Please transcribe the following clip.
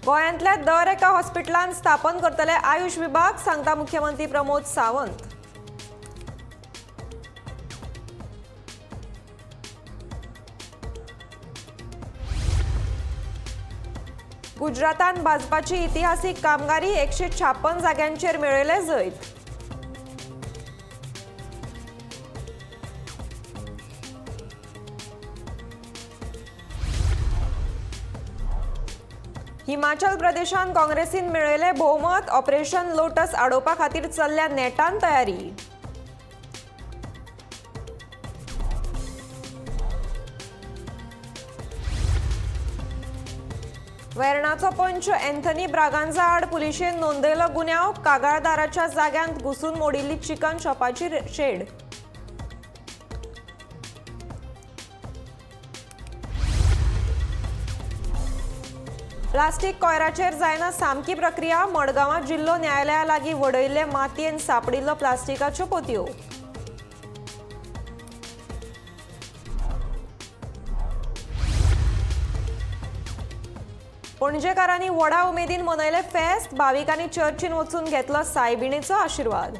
गोंयांतल्या दर एका हॉस्पिटलांत स्थापन करतले आयुष विभाग, सांगता मुख्यमंत्री प्रमोद सावंत। गुजरातांत भाजपाची इतिहासीक कामगिरी, 156 जाग्यांचेर मेळयले जैत। हिमाचल प्रदेशांत काँग्रेसीन मेळयले भोवमत, ऑपरेशन लोटस आडोवपा खातीर चल्ल्या नेटान तयारी। वेर्णाचो पंच अँथनी ब्रागांझा आड पुलिशेन नोंदयलो गुन्यांव, कागाळदाराच्या जाग्यांत घुसून मोडिल्ली चिकन शॉपाची शेड। प्लास्टीक कोयराचेर जायना सामकी प्रक्रिया, मडगांवां जिल्लो न्यायालया लागीं वडयल्ले मातयेन सापडिल्लो प्लास्टिकाच्यो पोतयो। पणजेकारांनी व्हडा उमेदीन मनयले फेस्त, भाविकांनी चर्चीन वचून घेतलो सायबिणीचो आशिर्वाद।